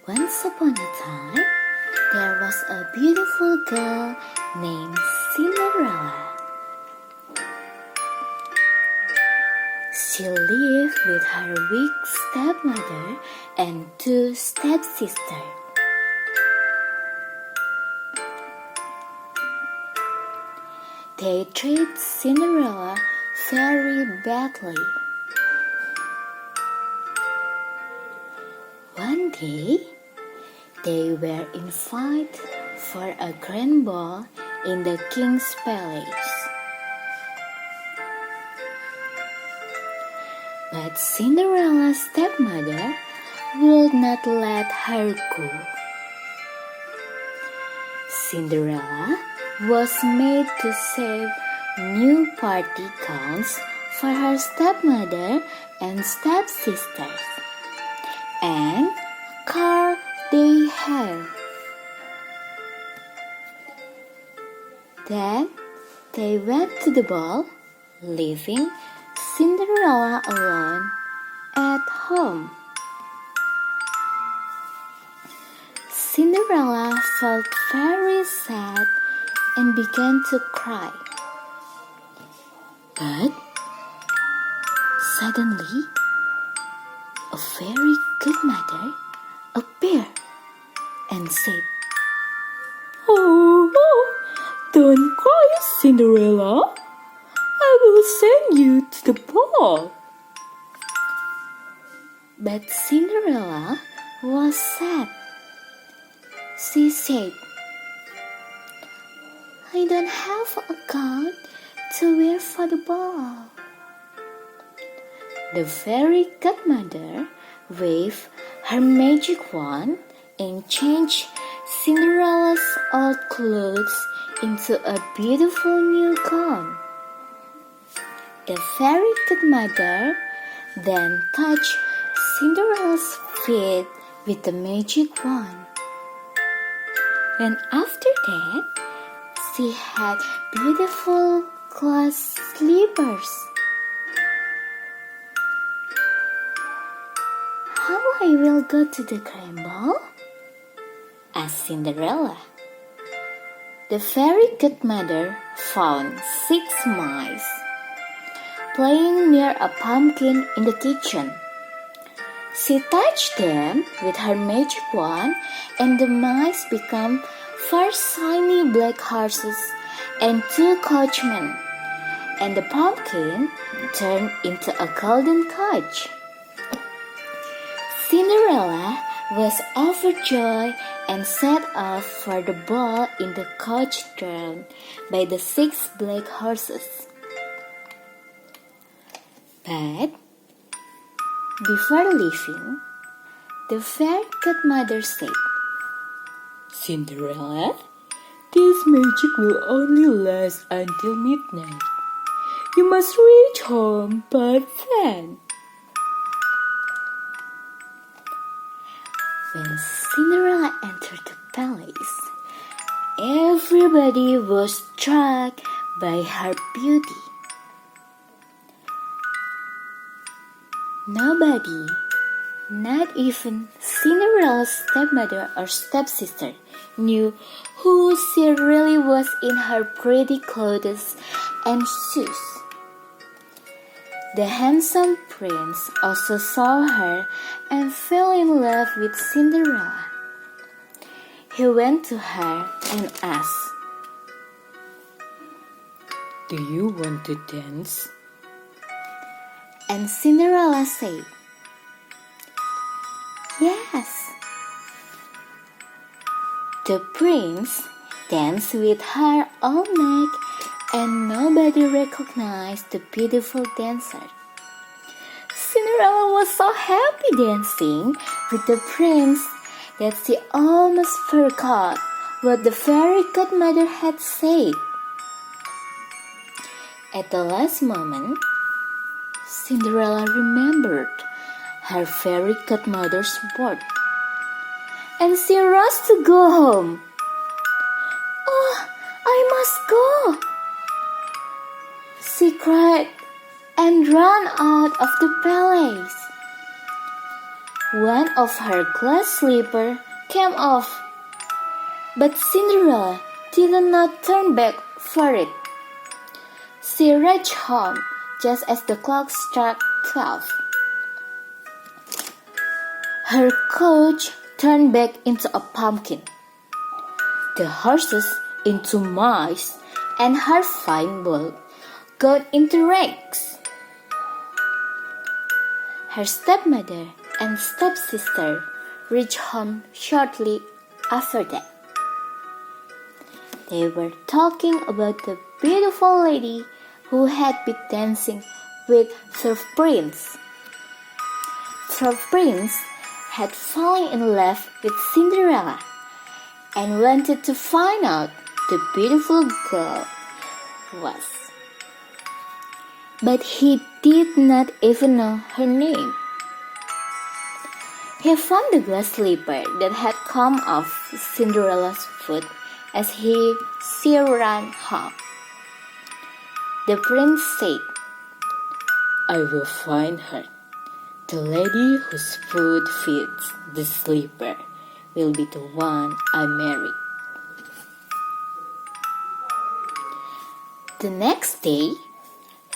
Once upon a time, there was a beautiful girl named Cinderella. She lived with her weak stepmother and two stepsisters. They treated Cinderella very badly. One day, they were invited for a grand ball in the king's palace. But Cinderella's stepmother would not let her go. Cinderella was made to save new party gowns for her stepmother and stepsisters, and curl their hair. Then they went to the ball, leaving Cinderella alone at home. Cinderella felt very sad and began to cry. But suddenly, a very good mother appeared and said, "Oh, don't cry, Cinderella. I will send you to the ball." But Cinderella was sad. She said, "I don't have a gown to wear for the ball." The fairy godmother waved her magic wand and changed Cinderella's old clothes into a beautiful new gown. The fairy godmother then touched Cinderella's feet with the magic wand. And after that, she had beautiful glass slippers. "How I will go to the grand ball?" asked Cinderella. The fairy godmother found 6 mice playing near a pumpkin in the kitchen. She touched them with her magic wand, and the mice became 4 shiny black horses and 2 coachmen, and the pumpkin turned into a golden coach. Cinderella was overjoyed and set off for the ball in the coach drawn by the 6 black horses. But before leaving, the fairy godmother said, "Cinderella, this magic will only last until midnight. You must reach home by then." When Cinderella entered the palace, everybody was struck by her beauty. Nobody, not even Cinderella's stepmother or stepsister, knew who she really was in her pretty clothes and shoes. The handsome prince also saw her and fell in love with Cinderella. He went to her and asked, "Do you want to dance?" And Cinderella said, "Yes." The prince danced with her all night, and nobody recognized the beautiful dancer. Cinderella was so happy dancing with the prince that she almost forgot what the fairy godmother had said. At the last moment, Cinderella remembered her fairy godmother's word, and she rushed to go home. "Oh, I must go!" she cried and ran out of the palace. One of her glass slippers came off, but Cinderella did not turn back for it. She rushed home just as the clock struck 12. Her coach turned back into a pumpkin, the horses into mice, and her fine boat got into rags. Her stepmother and stepsister reached home shortly after that. They were talking about the beautiful lady who had been dancing with the prince. The prince had fallen in love with Cinderella and wanted to find out the beautiful girl was. But he did not even know her name. He found the glass slipper that had come off Cinderella's foot as she ran home. The prince said, "I will find her. The lady whose foot fits the slipper will be the one I marry." The next day,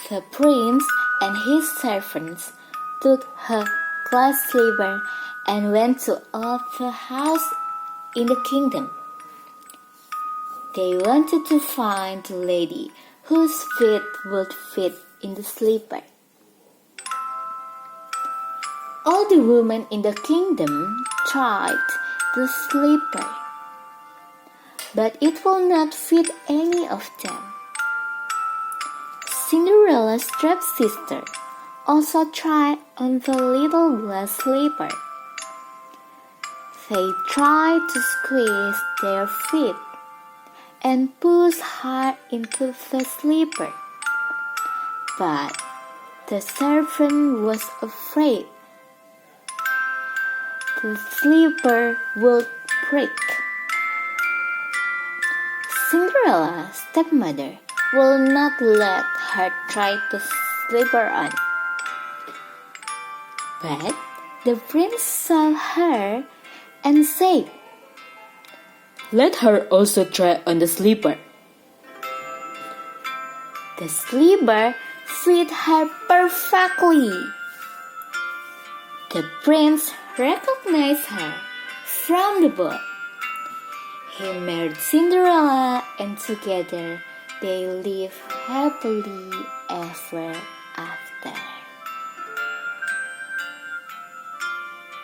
the prince and his servants took her glass slipper and went to all the houses in the kingdom. They wanted to find the lady whose feet would fit in the slipper. All the women in the kingdom tried the slipper, but it will not fit any of them. Cinderella's stepsister also tried on the little glass slipper. They tried to squeeze their feet and push hard into the slipper, but the servant was afraid the slipper would break. Cinderella's stepmother will not let her try the slipper on. But the prince saw her and said, "Let her also try on the slipper." The slipper fit her perfectly. The prince recognized her from the book. He married Cinderella, and together they lived happily ever